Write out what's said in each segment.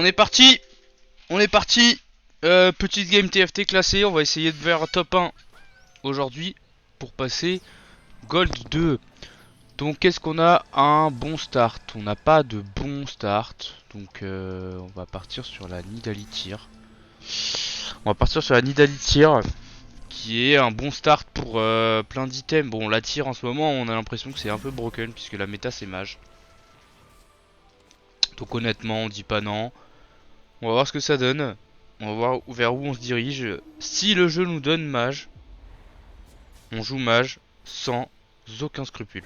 On est parti. On est parti. Petite game TFT classée. On va essayer de faire top 1 aujourd'hui pour passer Gold 2. Donc qu'est-ce qu'on a? Un bon start. On n'a pas de bon start. Donc on va partir sur la Nidalee. On va partir sur la Nidalee qui est un bon start pour plein d'items. Bon, la tire en ce moment, on a l'impression que c'est un peu broken puisque la méta c'est mage. Donc honnêtement, on dit pas non. On va voir ce que ça donne. On va voir vers où on se dirige. Si le jeu nous donne mage, on joue mage sans aucun scrupule.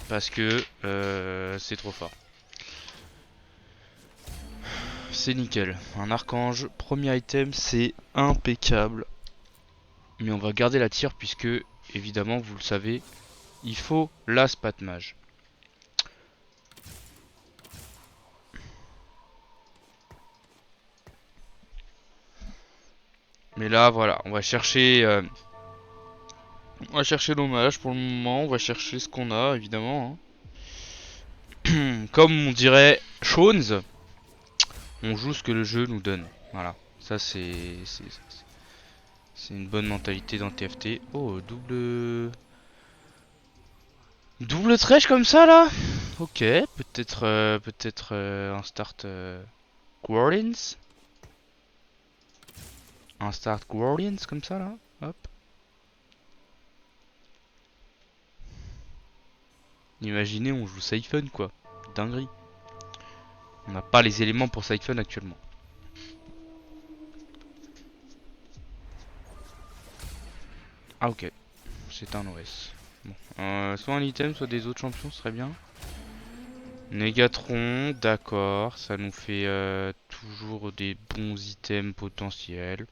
Parce que c'est trop fort. C'est nickel. Un archange, premier item, c'est impeccable. Mais on va garder la tire puisque, évidemment, vous le savez, il faut la spat mage. Mais là, voilà, on va chercher nos mages pour le moment. On va chercher ce qu'on a, évidemment. Hein. Comme on dirait Shones, on joue ce que le jeu nous donne. Voilà, ça c'est une bonne mentalité dans TFT. Oh, double trèche comme ça là. Ok, peut-être un start Guardians. Un start Guardians comme ça là. Hop. Imaginez, on joue Siphon quoi. Dinguerie. On n'a pas les éléments pour Siphon actuellement. Ah ok, c'est un OS. Bon. Soit un item, soit des autres champions, ce serait bien. Négatron, d'accord, ça nous fait toujours des bons items potentiels.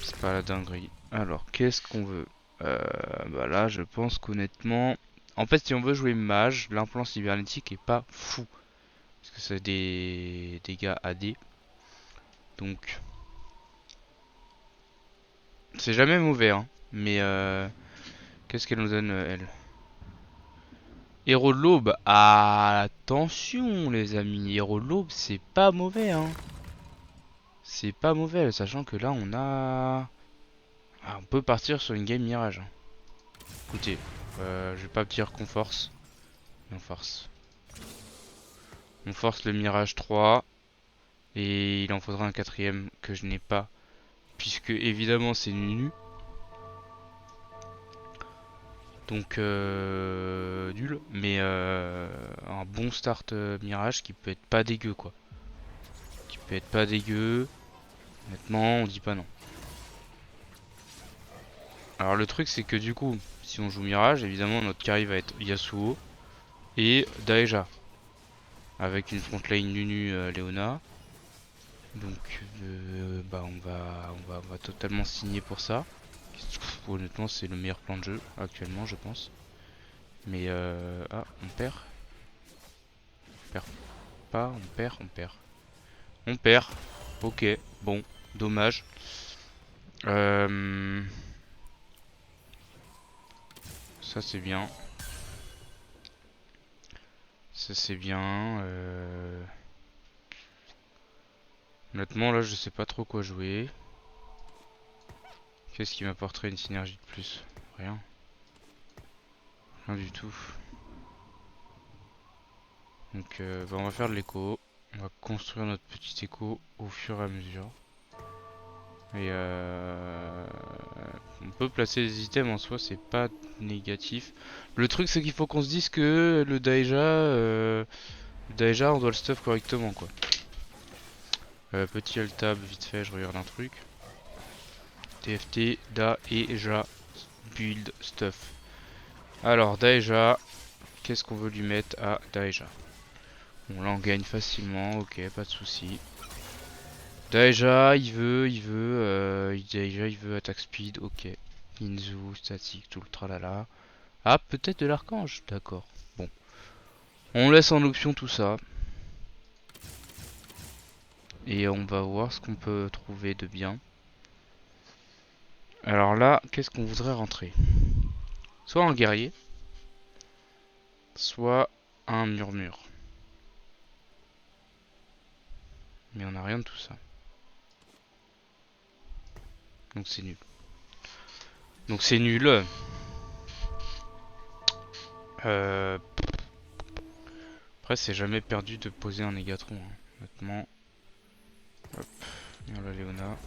C'est pas la dinguerie. Alors, qu'est-ce qu'on veut? Bah là, je pense qu'honnêtement... En fait, si on veut jouer mage, l'implant cybernétique est pas fou. Parce que c'est des dégâts AD. Donc... C'est jamais mauvais, hein. Mais qu'est-ce qu'elle nous donne, elle? Héros de l'aube. Ah, attention, les amis. Héros de l'aube, c'est pas mauvais, hein. C'est pas mauvais, sachant que là, on a... Ah, on peut partir sur une game mirage. Hein. Écoutez, je vais pas dire qu'on force. Mais on force. On force le mirage 3. Et il en faudra un quatrième que je n'ai pas. Puisque évidemment c'est Nunu. Donc nul. Mais un bon start mirage qui peut être pas dégueu quoi. Qui peut être pas dégueu. Honnêtement on dit pas non. Alors le truc c'est que du coup si on joue mirage évidemment notre carry va être Yasuo et Daeja. Avec une frontline Nunu Leona. Donc bah on va totalement signer pour ça. Honnêtement c'est le meilleur plan de jeu actuellement je pense. Mais ah on perd. On perd pas, on perd, on perd. On perd. Ok, bon, dommage. Ça c'est bien. Ça c'est bien. Honnêtement là je sais pas trop quoi jouer. Qu'est-ce qui m'apporterait une synergie de plus? Rien. Rien du tout. Donc bah, on va faire de l'écho. On va construire notre petit écho au fur et à mesure. Et on peut placer des items en soi, c'est pas négatif. Le truc c'est qu'il faut qu'on se dise que le Daeja on doit le stuff correctement quoi. Petit alt tab vite fait, je regarde un truc. TFT, Daeja, build stuff. Alors Daeja, qu'est-ce qu'on veut lui mettre à Daeja? Bon là on gagne facilement, ok, pas de souci. Daeja, Daeja il veut attack speed, ok. Inzu, statique, tout le tralala. Ah, peut-être de l'archange, d'accord. Bon. On laisse en option tout ça. Et on va voir ce qu'on peut trouver de bien. Alors là, qu'est-ce qu'on voudrait rentrer? Soit un guerrier, soit un murmure. Mais on a rien de tout ça. Donc c'est nul. Donc c'est nul. Euh... Après c'est jamais perdu de poser un Négatron. Hein. Honnêtement. Hop. Voilà Léona.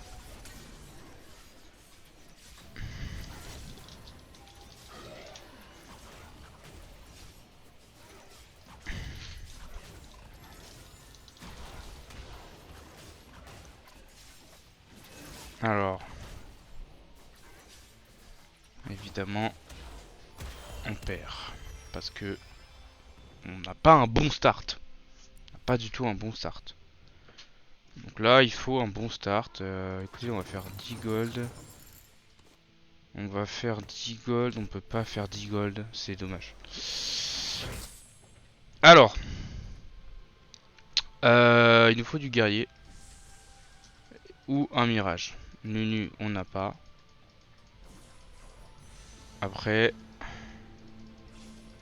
Alors. Évidemment. On perd. Parce que on n'a pas un bon start. On n'a pas du tout un bon start. Donc là, il faut un bon start. Écoutez, on va faire 10 gold. On va faire 10 gold. On peut pas faire 10 gold. C'est dommage. Alors. Il nous faut du guerrier. Ou un mirage. Nunu, on n'a pas. Après.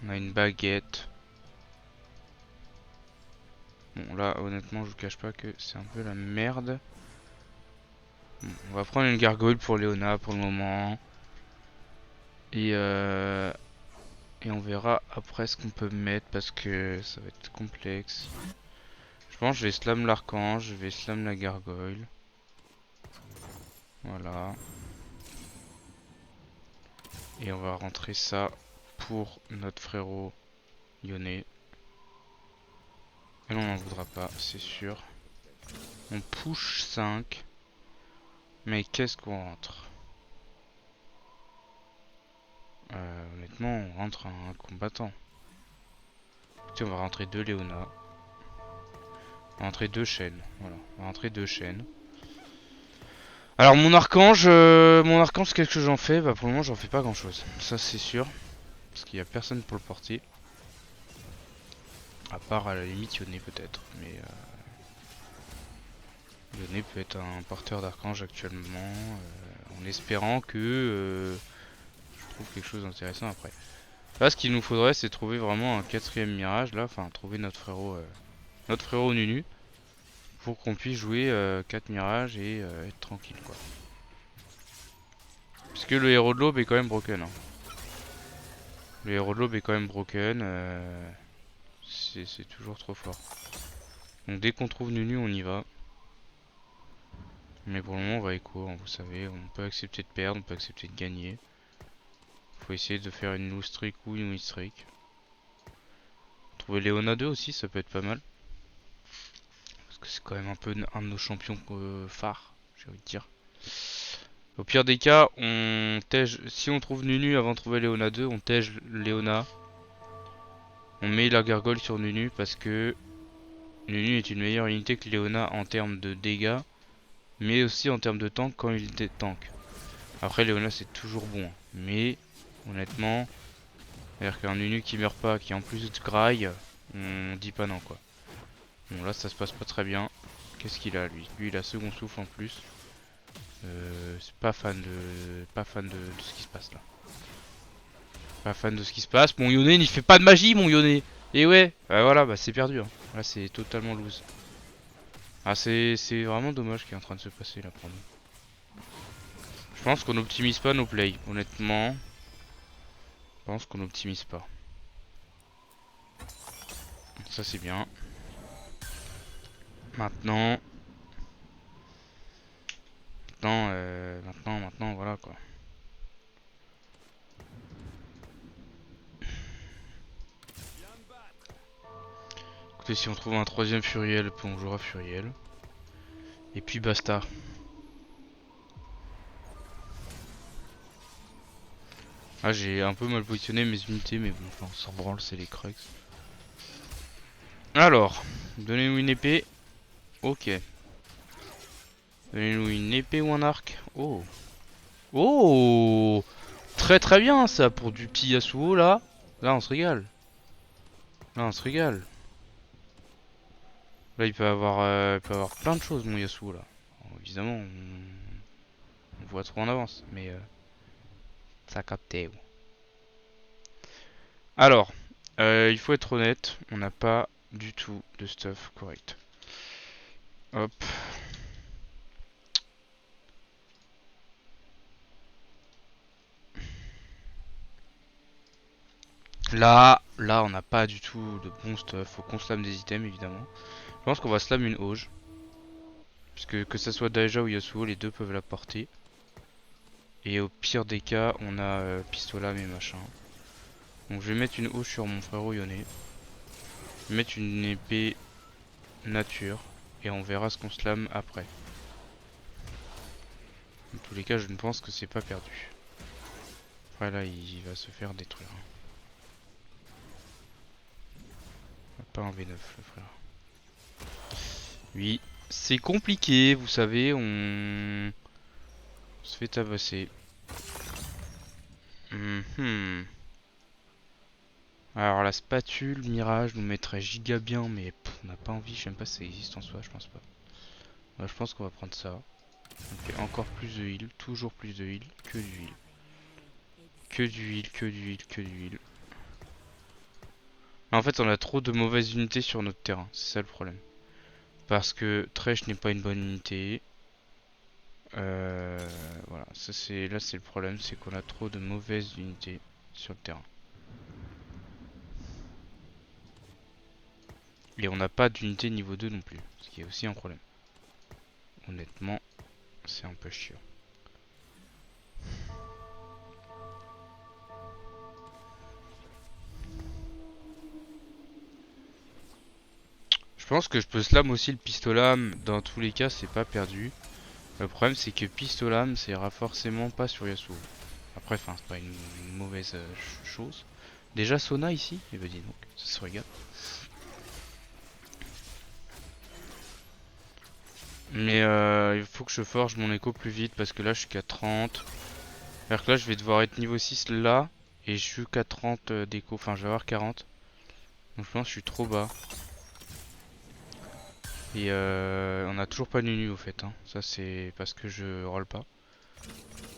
On a une baguette. Bon, là, honnêtement, je vous cache pas que c'est un peu la merde. Bon, on va prendre une gargoyle pour Léona pour le moment. Et on verra après ce qu'on peut mettre parce que ça va être complexe. Je pense que je vais slam l'archange, je vais slam la gargoyle. Voilà. Et on va rentrer ça pour notre frérot Yone. Et on n'en voudra pas, c'est sûr. On push 5. Mais qu'est-ce qu'on rentre? Honnêtement, on rentre un combattant. Écoutez, on va rentrer 2 Léona. On va rentrer 2 chaînes. Voilà, on va rentrer 2 chaînes. Alors mon archange, qu'est-ce que j'en fais? Bah pour le moment j'en fais pas grand chose. Ça c'est sûr. Parce qu'il y a personne pour le porter. À part à la limite Yone peut-être. Mais Yone peut être un porteur d'archange actuellement. En espérant que je trouve quelque chose d'intéressant après. Là ce qu'il nous faudrait c'est trouver vraiment un quatrième mirage là. Enfin trouver notre frérot Nunu. Pour qu'on puisse jouer 4 mirages et être tranquille quoi. Parce que le héros de l'aube est quand même broken. Hein. Le héros de l'aube est quand même broken. C'est toujours trop fort. Donc dès qu'on trouve Nunu, on y va. Mais pour le moment, on va écho. Hein, vous savez, on peut accepter de perdre, on peut accepter de gagner. Faut essayer de faire une lose streak ou une win streak. Trouver Léona 2 aussi, ça peut être pas mal. Parce que c'est quand même un peu un de nos champions phares, j'ai envie de dire. Au pire des cas, on tège. Si on trouve Nunu avant de trouver Léona 2, on tège Léona. On met la gargoyle sur Nunu parce que Nunu est une meilleure unité que Léona en termes de dégâts, mais aussi en termes de tank quand il est tank. Après Léona c'est toujours bon, mais honnêtement, c'est-à-dire qu'un Nunu qui meurt pas, qui en plus de graille, on dit pas non quoi. Bon là ça se passe pas très bien. Qu'est-ce qu'il a lui? Lui il a second souffle en plus. C'est pas fan de ce qui se passe là. Pas fan de ce qui se passe. Mon Yone il fait pas de magie mon Yone. Et ouais, voilà, bah c'est perdu. Hein. Là c'est totalement loose. Ah c'est vraiment dommage ce qui est en train de se passer là pour nous. Je pense qu'on n'optimise pas nos plays, honnêtement. Je pense qu'on n'optimise pas. Ça c'est bien. Maintenant. Maintenant, voilà quoi. Écoutez, si on trouve un troisième Furiel, on jouera Furiel. Et puis basta. Ah, j'ai un peu mal positionné mes unités, mais bon, enfin, on s'en branle, c'est les Crux. Alors, donnez-nous une épée. Ok. Donnez-nous une épée ou un arc. Oh. Oh. Très très bien ça pour du petit Yasuo là. Là on se régale. Là on se régale. Là il peut avoir plein de choses mon Yasuo là. Alors, évidemment on voit trop en avance. Mais ça a capté. Alors, il faut être honnête, on n'a pas du tout de stuff correct. Hop. Là, on n'a pas du tout de bon stuff. Faut qu'on slam des items, évidemment. Je pense qu'on va slam une auge. Puisque que ça soit Daija ou Yasuo, les deux peuvent la porter. Et au pire des cas, on a pistolet et machin. Donc je vais mettre une auge sur mon frérot Yone. Je vais mettre une épée nature. Et on verra ce qu'on slam après. Dans tous les cas, je ne pense que c'est pas perdu. Après là, il va se faire détruire. Pas un V9 le frère. Oui, c'est compliqué, vous savez, on se fait tabasser. Alors la spatule Mirage nous mettrait giga bien, mais on n'a pas envie, je sais même pas si ça existe en soi, je pense pas. Ouais, je pense qu'on va prendre ça. On fait encore plus de heal, toujours plus de heal, que du heal. Que du heal, que du heal, que du heal. En fait, on a trop de mauvaises unités sur notre terrain, c'est ça le problème. Parce que Thresh n'est pas une bonne unité. Voilà, ça c'est là c'est le problème, c'est qu'on a trop de mauvaises unités sur le terrain. Et on n'a pas d'unité niveau 2 non plus, ce qui est aussi un problème. Honnêtement, c'est un peu chiant. Je pense que je peux slam aussi le pistolam, dans tous les cas c'est pas perdu. Le problème c'est que pistolam ça ira forcément pas sur Yasuo. Après, enfin c'est pas une mauvaise chose. Déjà Sona ici, et bah dis donc, ça se regarde. Mais il faut que je forge mon écho plus vite parce que là je suis qu'à 30. C'est-à-dire que là je vais devoir être niveau 6 là. Et je suis qu'à 30 d'écho. Enfin je vais avoir 40. Donc je pense que je suis trop bas. Et on a toujours pas Nunu au fait. Hein. Ça c'est parce que je roll pas.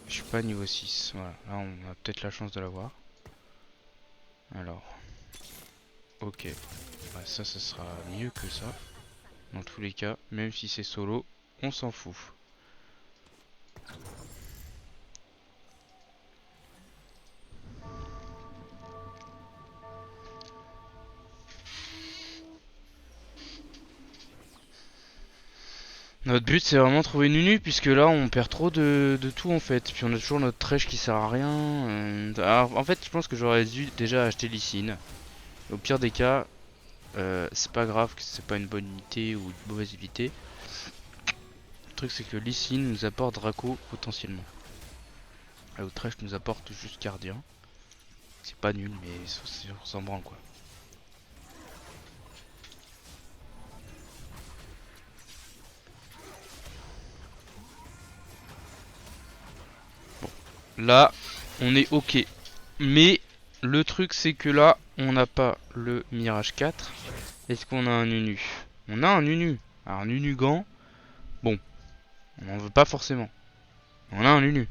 Je suis pas niveau 6. Voilà. Là on a peut-être la chance de l'avoir. Alors. Ok. Bah, ça sera mieux que ça. Dans tous les cas. Même si c'est solo. On s'en fout. Notre but c'est vraiment trouver Nunu puisque là on perd trop de tout en fait. Puis on a toujours notre trèche qui sert à rien. Alors, en fait je pense que j'aurais dû déjà acheter Lee. Au pire des cas, c'est pas grave que c'est pas une bonne unité ou une mauvaise unité. Le truc c'est que Lee nous apporte Draco potentiellement. Là où Thresh nous apporte juste Gardien. C'est pas nul mais on s'en branle quoi. Bon, là on est ok. Mais le truc c'est que là on n'a pas le Mirage 4. Est-ce qu'on a un Nunu? On a un Nunu. Alors un Nunu gant, bon, on n'en veut pas forcément. On a un Nunu.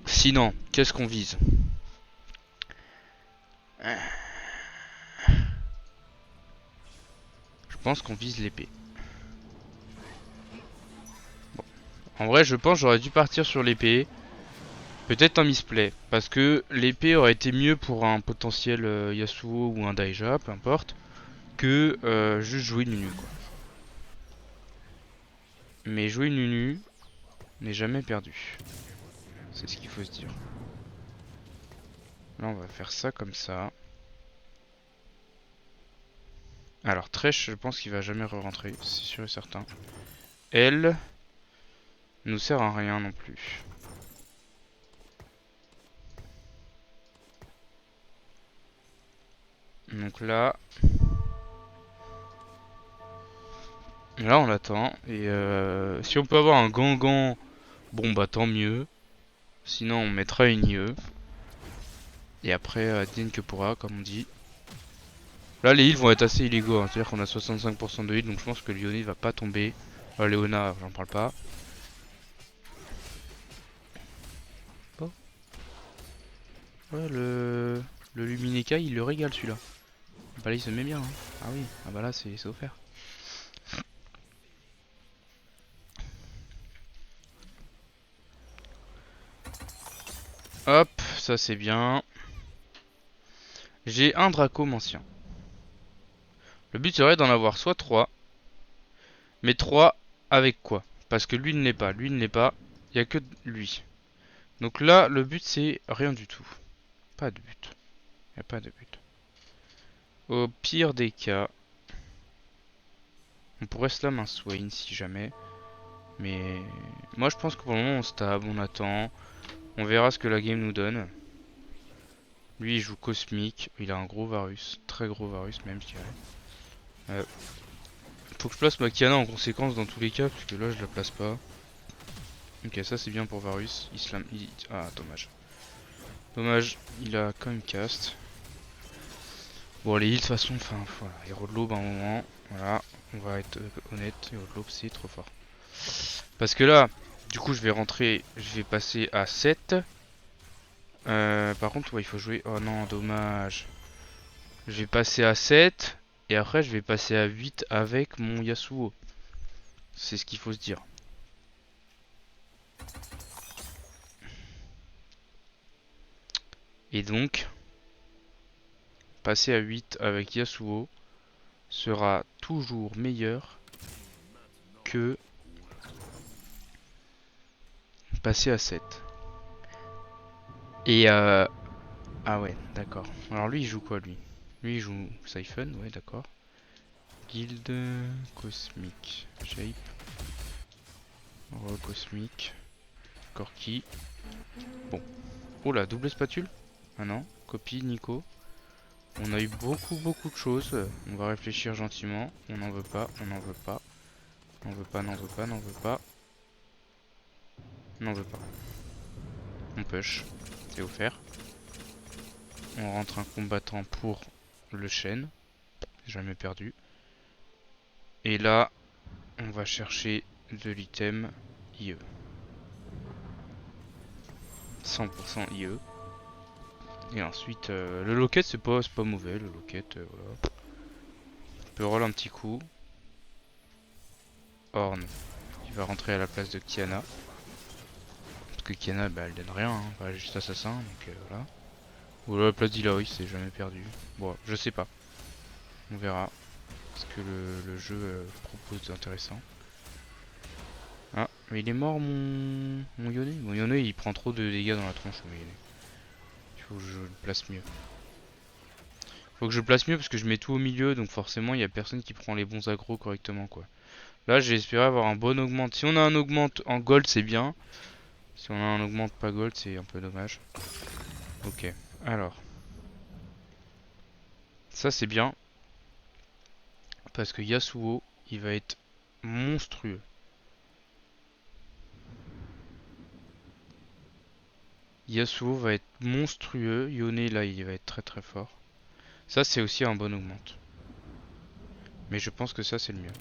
Sinon, qu'est-ce qu'on vise? Je pense qu'on vise l'épée. Bon. En vrai, je pense que j'aurais dû partir sur l'épée. Peut-être un misplay. Parce que l'épée aurait été mieux pour un potentiel Yasuo ou un Daija, peu importe. Que juste jouer Nunu quoi. Mais jouer Nunu n'est jamais perdu. C'est ce qu'il faut se dire. Là on va faire ça comme ça. Alors Thresh, je pense qu'il va jamais re-rentrer, c'est sûr et certain. Elle nous sert à rien non plus. Donc là on attend et si on peut avoir un Gangan, bon bah tant mieux. Sinon on mettra une IE. Et après advienne que pourra comme on dit. Là les heals vont être assez illégaux, hein. C'est-à-dire qu'on a 65% de heal donc je pense que Lyonnais va pas tomber. Léona j'en parle pas. Oh. Ouais le Lumineka il le régale celui-là. Bah là il se met bien hein. Ah oui, ah bah là c'est offert. Hop, ça c'est bien. J'ai un Draco ancien. Le but serait d'en avoir soit 3, mais 3 avec quoi? Parce que lui ne l'est pas, lui ne l'est pas, il n'y a que lui. Donc là, le but c'est rien du tout. Pas de but. Il n'y a pas de but. Au pire des cas, on pourrait slam un Swain si jamais. Mais moi je pense que pour le moment on stab, on attend. On verra ce que la game nous donne. Lui il joue Cosmique, il a un gros Varus, très gros Varus même je dirais. Faut que je place ma Kiana en conséquence dans tous les cas, parce que là je la place pas. Ok, ça c'est bien pour Varus. Ah, dommage. Dommage, il a quand même cast. Bon, les heals de toute façon, enfin voilà, héros de l'aube à un moment. Voilà, on va être honnête, héros de l'aube c'est trop fort. Parce que là, du coup je vais rentrer, je vais passer à 7. Par contre, ouais, il faut jouer. Oh non, dommage. Je vais passer à 7. Et après, je vais passer à 8 avec mon Yasuo. C'est ce qu'il faut se dire. Et donc, passer à 8 avec Yasuo sera toujours meilleur que passer à 7. Et ah ouais, d'accord. Alors lui, il joue quoi lui? Lui, il joue Siphon, ouais, d'accord. Guild Cosmique. Shape. Cosmique. Corki. Bon. Oh là, double spatule? Ah non. Copie, Nico. On a eu beaucoup de choses. On va réfléchir gentiment. On n'en veut pas, on n'en veut pas. N'en veut pas, n'en veut pas, n'en veut pas. N'en veut pas. On push. C'est offert. On rentre un combattant pour le chêne. Jamais perdu. Et là, on va chercher de l'item IE. 100% IE. Et ensuite, le locket c'est pas mauvais. Le locket, voilà. On peut roll un petit coup. Horn. Il va rentrer à la place de Kiana. Parce que Kiana, bah, elle donne rien. Hein. Bah, elle est juste assassin. Donc voilà. Ou à la place d'Ilaoi, c'est jamais perdu. Bon, je sais pas. On verra ce que le jeu propose d'intéressant. Ah, mais il est mort mon Yone. Mon Yone il prend trop de dégâts dans la tronche. Mais il faut que je le place mieux. Faut que je le place mieux parce que je mets tout au milieu. Donc forcément il y a personne qui prend les bons aggros correctement quoi. Là j'ai espéré avoir un bon augmente. Si on a un augmente en gold c'est bien. Si on a un augmente pas gold c'est un peu dommage. Ok, alors. Ça c'est bien. Parce que Yasuo il va être monstrueux. Yasuo va être monstrueux. Yone là il va être très fort. Ça c'est aussi un bon augmente. Mais je pense que ça c'est le mieux.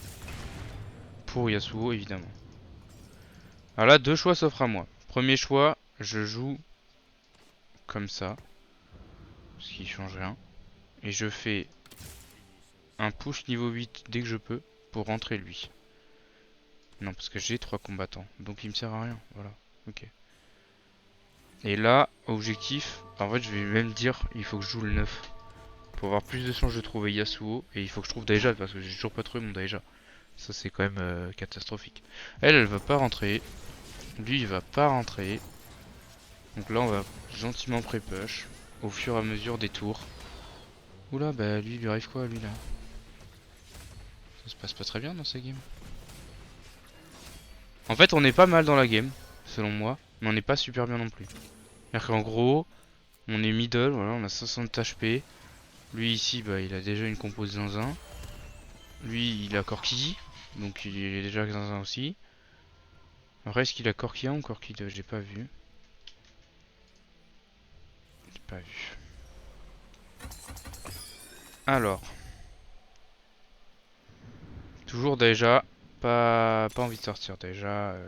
Pour Yasuo évidemment. Alors là deux choix s'offrent à moi. Premier choix, je joue comme ça. Ce qui change rien. Et je fais un push niveau 8 dès que je peux pour rentrer lui. Non parce que j'ai 3 combattants. Donc il me sert à rien. Voilà. Ok. Et là, objectif, en fait je vais même dire il faut que je joue le 9. Pour avoir plus de chances de trouver Yasuo. Et il faut que je trouve Daija parce que j'ai toujours pas trouvé mon Daija. Ça c'est quand même catastrophique. Elle va pas rentrer. Lui il va pas rentrer. Donc là on va gentiment pré-push. Au fur et à mesure des tours. Oula bah lui il lui arrive quoi lui là? Ça se passe pas très bien dans ces games. En fait on est pas mal dans la game. Selon moi. Mais on n'est pas super bien non plus. C'est-à-dire qu'en gros on est middle. Voilà on a 60 HP. Lui ici bah il a déjà une compo zinzin. Lui il a Corki. Donc il est déjà zinzin aussi. Après, est-ce qu'il a Corki 1 ou Corki 2? J'ai pas vu. J'ai pas vu. Alors. Toujours déjà. Pas envie de sortir. Déjà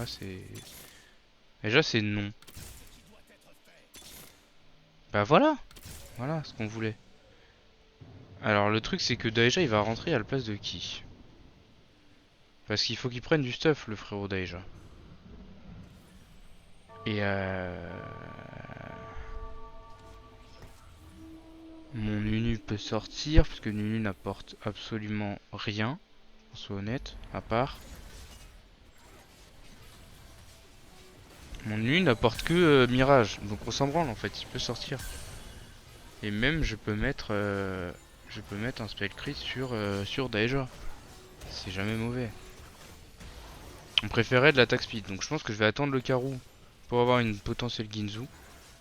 c'est. Déjà c'est non. Bah voilà. Voilà ce qu'on voulait. Alors le truc c'est que Daija il va rentrer à la place de qui? Parce qu'il faut qu'il prenne du stuff le frérot Daija. Et Mon Nunu peut sortir, parce que Nunu n'apporte absolument rien, on soit honnête, à part. Mon Nunu n'apporte que Mirage, donc on s'en branle en fait, il peut sortir. Et même je peux mettre un spell crit sur Daeja. C'est jamais mauvais. On préférait de l'attaque speed, donc je pense que je vais attendre le Karoo pour avoir une potentielle Ginzu.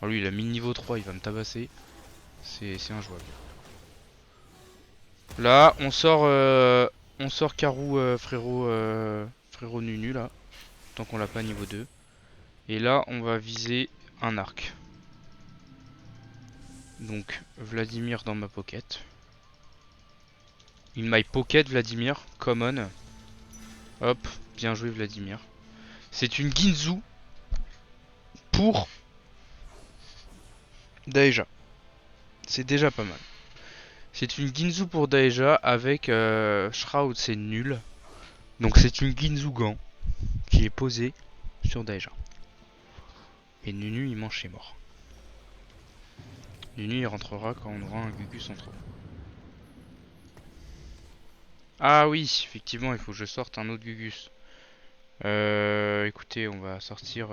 Alors lui il a mis niveau 3, il va me tabasser. C'est injouable. Là on sort Karoo frérot Nunu là, tant qu'on l'a pas niveau 2. Et là on va viser un arc. Donc Vladimir dans ma pocket. In my pocket Vladimir, common. Hop, bien joué Vladimir. C'est une Ginzu pour Daeja. C'est déjà pas mal. C'est une Ginzu pour Daeja avec Shroud, c'est nul. Donc c'est une Ginzu Gant qui est posée sur Daeja. Et Nunu il mange chez mort. Nunu il rentrera quand on aura un Gugus en trop. Ah oui, effectivement il faut que je sorte un autre Gugus. Écoutez, on va sortir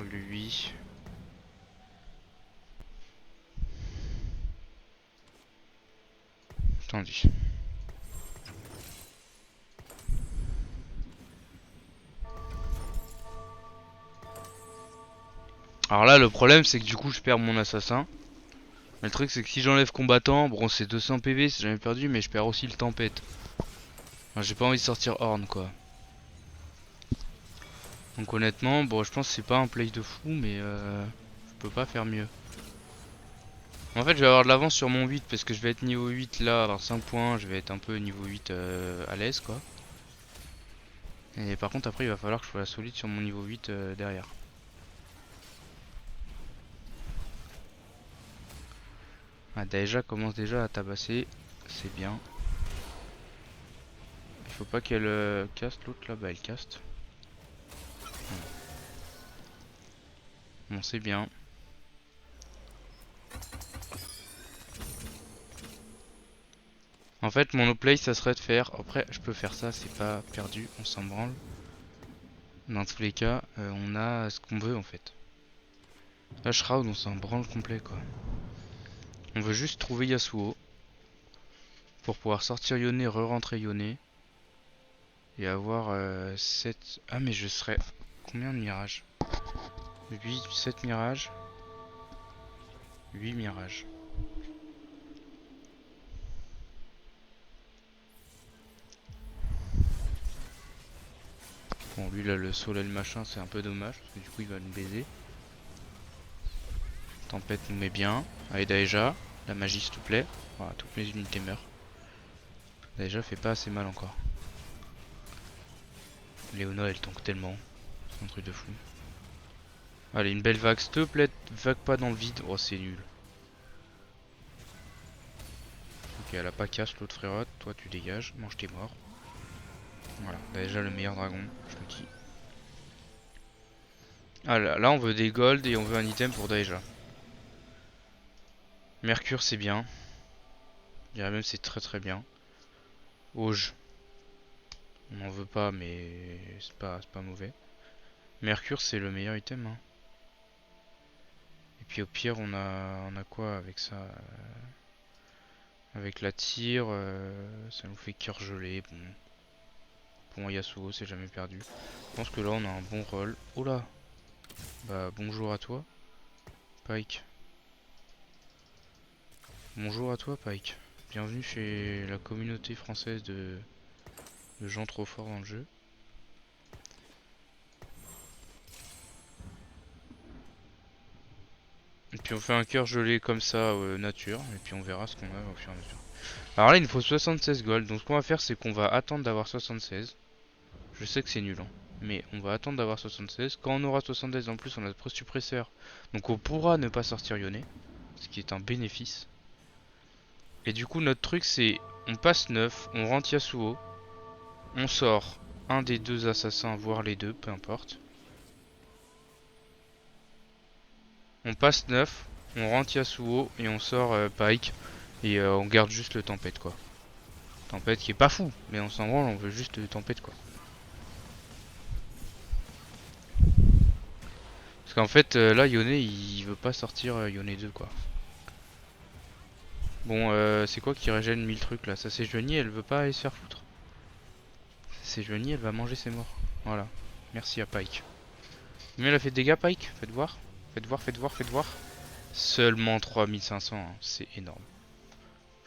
lui. Attendez. Alors là le problème c'est que du coup je perds mon assassin. Mais le truc c'est que si j'enlève combattant, bon c'est 200 PV, c'est jamais perdu, mais je perds aussi le tempête. Enfin, j'ai pas envie de sortir Horn quoi. Donc honnêtement, bon je pense que c'est pas un play de fou, mais je peux pas faire mieux. En fait je vais avoir de l'avance sur mon 8 parce que je vais être niveau 8 là, avoir 5 points, je vais être un peu niveau 8 à l'aise quoi. Et par contre après il va falloir que je sois solide sur mon niveau 8 derrière. Ah déjà commence déjà à tabasser, c'est bien. Il faut pas qu'elle caste l'autre là, bah elle caste. Bon c'est bien. En fait mon no-play ça serait de faire, après je peux faire ça, c'est pas perdu, on s'en branle. Dans tous les cas, on a ce qu'on veut en fait. Là Shroud on s'en branle complet quoi. On veut juste trouver Yasuo. Pour pouvoir sortir Yone, re-rentrer Yone. Et avoir 7... Ah mais je serais... Combien de mirages? 8, 7 mirages. 8 mirages. Bon lui là le soleil le machin c'est un peu dommage parce que du coup il va nous baiser. Tempête nous met bien. Allez Daeja, la magie s'il te plaît. Voilà, toutes mes unités meurent. Daeja fait pas assez mal encore. Léona elle tank tellement. C'est un truc de fou. Allez une belle vague s'il te plaît. Vague pas dans le vide. Oh c'est nul. Ok elle a pas casse l'autre frérotte. Toi tu dégages. Mange tes morts. Voilà, déjà le meilleur dragon, je le dis. Ah là on veut des gold et on veut un item pour Daeja. Mercure c'est bien. Je dirais même c'est très très bien. Auge. On n'en veut pas mais c'est pas mauvais. Mercure c'est le meilleur item hein. Et puis au pire on a quoi avec ça avec la tire, ça nous fait cœur gelé. Bon. Pour moi Yasuo c'est jamais perdu. Je pense que là on a un bon rôle. Oh là. Bah bonjour à toi Pike. Bonjour à toi Pike. Bienvenue chez la communauté française de gens trop forts dans le jeu. Et puis on fait un cœur gelé comme ça nature. Et puis on verra ce qu'on a au fur et à mesure. Alors là il nous faut 76 gold. Donc ce qu'on va faire c'est qu'on va attendre d'avoir 76. Je sais que c'est nul hein. Mais on va attendre d'avoir 76. Quand on aura 76 en plus on a le suppresseur. Donc on pourra ne pas sortir Yone. Ce qui est un bénéfice. Et du coup notre truc c'est on passe 9. On rentre Yasuo. On sort un des deux assassins, voire les deux, peu importe. On passe 9. On rentre Yasuo et on sort Pike. Et on garde juste le tempête quoi. Tempête qui est pas fou, mais on s'en branle, on veut juste le tempête quoi. Parce qu'en fait là Yone il veut pas sortir Yone 2 quoi. Bon c'est quoi qui régène 1000 trucs là? Ça c'est Joanie, elle veut pas aller se faire foutre. C'est Joanie, elle va manger ses morts. Voilà. Merci à Pike. Mais elle a fait de dégâts Pike? Faites voir. Faites voir, faites voir, faites voir. Seulement 3500, hein. C'est énorme.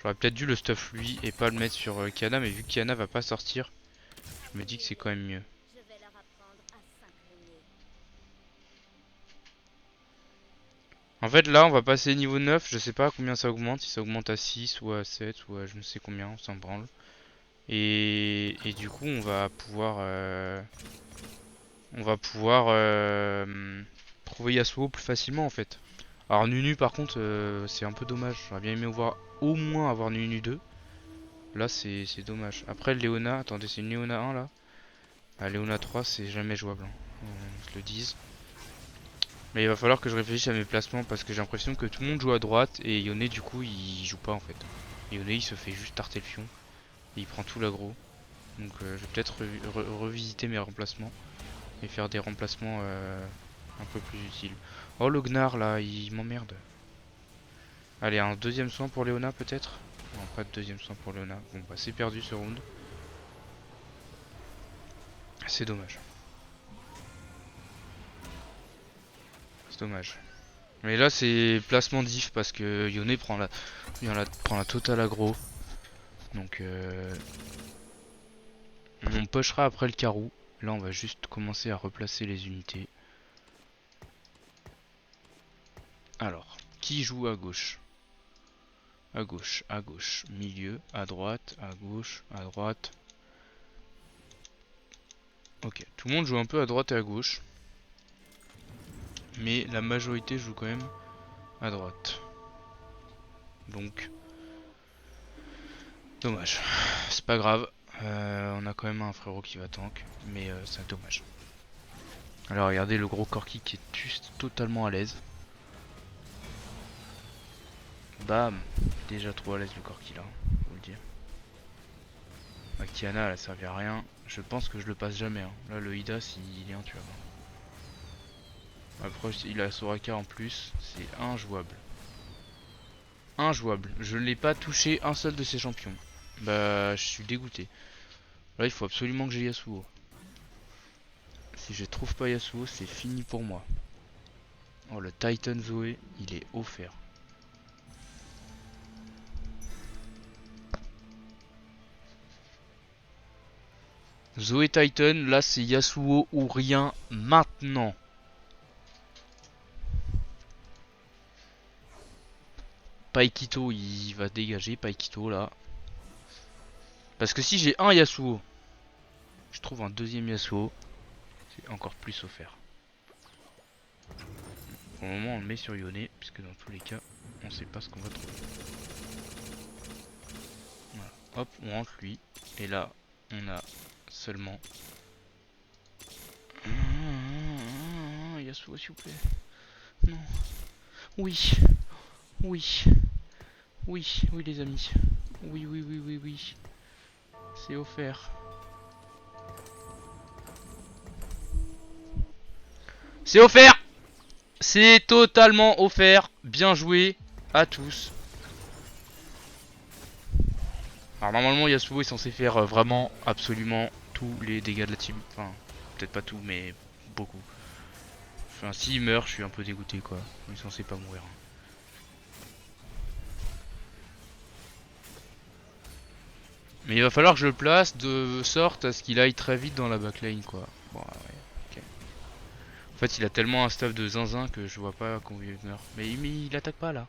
J'aurais peut-être dû le stuff lui et pas le mettre sur Kiana, mais vu que Kiana va pas sortir, je me dis que c'est quand même mieux. En fait là on va passer niveau 9, je sais pas à combien ça augmente, si ça augmente à 6 ou à 7 ou à je ne sais combien, on s'en branle. Et du coup on va pouvoir trouver Yasuo plus facilement en fait. Alors Nunu par contre c'est un peu dommage, j'aurais bien aimé voir au moins avoir Nunu 2. Là c'est dommage. Après Léona, attendez c'est une Léona 1 là. Ah, Léona 3 c'est jamais jouable, hein. On se le dise. Mais il va falloir que je réfléchisse à mes placements parce que j'ai l'impression que tout le monde joue à droite et Yone du coup il joue pas en fait. Yone il se fait juste tarter le fion et il prend tout l'aggro. Donc je vais peut-être revisiter mes remplacements et faire des remplacements un peu plus utiles. Oh le Gnar là il m'emmerde. Allez un deuxième soin pour Léona peut-être. Non pas de deuxième soin pour Léona. Bon bah c'est perdu ce round. C'est dommage. C'est dommage. Mais là c'est placement diff parce que Yone prend la totale aggro. Donc on pushera après le carreau. Là on va juste commencer à replacer les unités. Alors, qui joue à gauche? À gauche, à gauche, milieu, à droite, à gauche, à droite. Ok, tout le monde joue un peu à droite et à gauche. Mais la majorité joue quand même à droite. Donc, dommage. C'est pas grave. On a quand même un frérot qui va tank. Mais c'est dommage. Alors regardez le gros Corki qui est juste totalement à l'aise. Bam. Déjà trop à l'aise le Corki là, faut le dire. Kiana elle a servi à rien. Je pense que je le passe jamais, hein. Là le Idas il est intuable. Après il a Soraka en plus. C'est injouable. Injouable. Je ne l'ai pas touché un seul de ces champions. Bah je suis dégoûté. Là il faut absolument que j'ai Yasuo. Si je trouve pas Yasuo c'est fini pour moi. Oh le Titan Zoé il est offert. Zoé Titan, là c'est Yasuo ou rien maintenant. Paikito il va dégager, Paikito là. Parce que si j'ai un Yasuo, je trouve un deuxième Yasuo, c'est encore plus offert. Pour le moment on le met sur Yone, puisque dans tous les cas on sait pas ce qu'on va trouver. Voilà. Hop, on rentre lui. Et là on a seulement... Yasuo s'il vous plaît. Non. Oui. Oui. Oui, oui les amis. Oui, oui, oui, oui, oui. C'est offert. C'est offert. C'est totalement offert. Bien joué à tous. Alors normalement Yasuo est censé faire vraiment absolument tous les dégâts de la team. Enfin, peut-être pas tout, mais beaucoup. Enfin, s'il meurt, je suis un peu dégoûté quoi. Il est censé pas mourir. Mais il va falloir que je le place de sorte à ce qu'il aille très vite dans la backlane quoi. Bon, ouais, ok. En fait, il a tellement un stuff de zinzin que je vois pas comment il meurt. Mais il attaque pas là.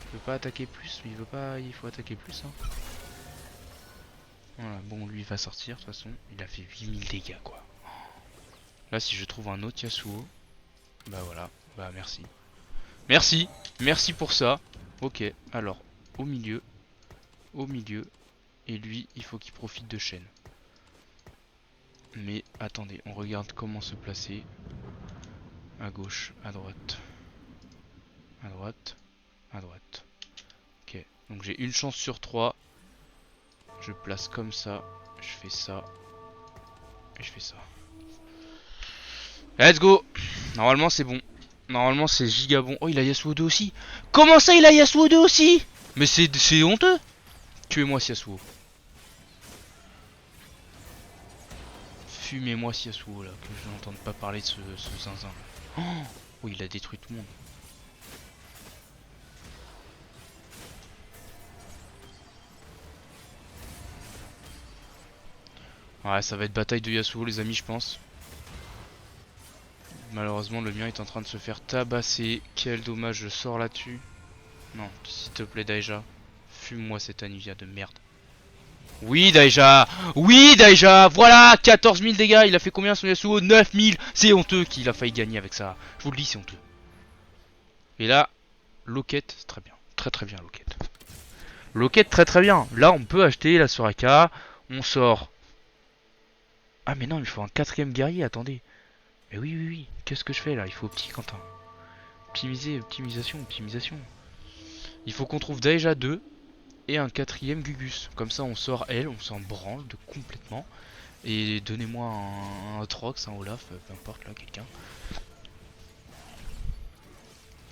Il veut pas attaquer plus, mais il veut pas. Il faut attaquer plus hein. Voilà, bon lui il va sortir de toute façon. Il a fait 8000 dégâts quoi. Là si je trouve un autre Yasuo, bah voilà, bah merci. Merci, merci pour ça. Ok, alors au milieu, et lui il faut qu'il profite de chaîne. Mais attendez, on regarde comment se placer. À gauche, à droite. À droite. À droite. Ok. Donc j'ai une chance sur 3. Je place comme ça. Je fais ça. Et je fais ça. Let's go. Normalement c'est bon. Normalement c'est giga bon. Oh il a Yasuo 2 aussi. Comment ça il a Yasuo 2 aussi? Mais c'est honteux. Tuez-moi ce Yasuo. Fumez-moi ce Yasuo là. Que je n'entende pas parler de ce zinzin. Oh il a détruit tout le monde. Ouais ça va être bataille de Yasuo les amis je pense. Malheureusement le mien est en train de se faire tabasser. Quel dommage je sors là-dessus. Non s'il te plaît Daija. Fume-moi cette Anivia de merde. Oui Daija. Oui Daija. Voilà 14 000 dégâts. Il a fait combien son Yasuo? 9 000. C'est honteux qu'il a failli gagner avec ça. Je vous le dis c'est honteux. Et là Loquette c'est très bien. Très très bien Loquette. Loquette très très bien. Là on peut acheter la Soraka. On sort. Ah mais non il faut un quatrième guerrier. Attendez. Mais oui oui oui. Qu'est-ce que je fais là? Il faut petit Quentin. Optimiser, optimisation, optimisation. Il faut qu'on trouve Daija 2 et un quatrième Gugus. Comme ça on sort elle, on s'en branle de complètement. Et donnez-moi un Trox, un Olaf, peu importe là, quelqu'un.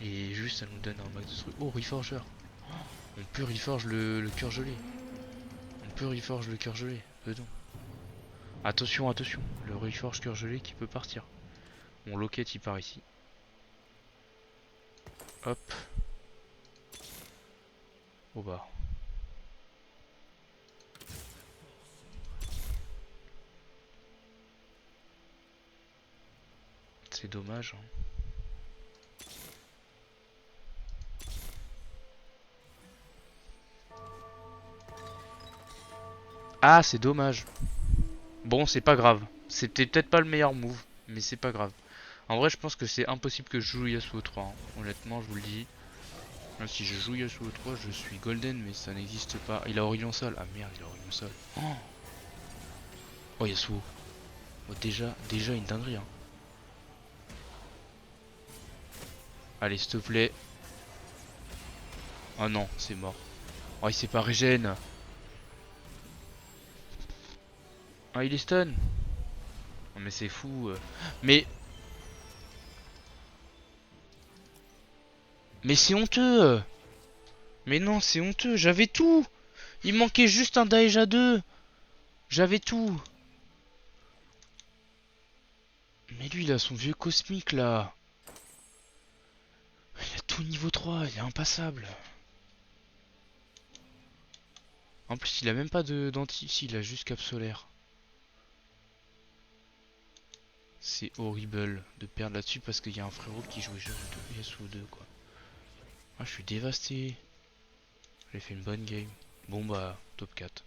Et juste ça nous donne un max de trucs. Oh Reforger. On peut Reforge le cœur gelé. On peut Reforge le cœur gelé. Dedans. Attention, attention. Le Reforge cœur gelé qui peut partir. Mon loquette il part ici. Hop. Au bas. C'est dommage. Hein. Ah, c'est dommage. Bon, c'est pas grave. C'était peut-être pas le meilleur move, mais c'est pas grave. En vrai, je pense que c'est impossible que je joue Yasuo 3. Hein. Honnêtement, je vous le dis. Là, si je joue Yasuo 3, je suis golden, mais ça n'existe pas. Il a Aurélien Sol. Ah merde, il a Aurélien Sol. Oh, oh Yasuo. Oh, déjà une dinguerie. Hein. Allez, s'il te plaît. Oh non, c'est mort. Oh, il s'est pas régène. Ah, il est stun. Oh, mais c'est fou. Mais c'est honteux. Mais non, c'est honteux. J'avais tout. Il manquait juste un Daeja 2. J'avais tout. Mais lui, il a son vieux cosmique là. Il a tout niveau 3. Il est impassable. En plus, il a même pas d'anti. Si, il a juste cap solaire. C'est horrible de perdre là-dessus parce qu'il y a un frérot qui jouait Yasuo 2 quoi. Ah, je suis dévasté. J'ai fait une bonne game. Bon bah, top 4.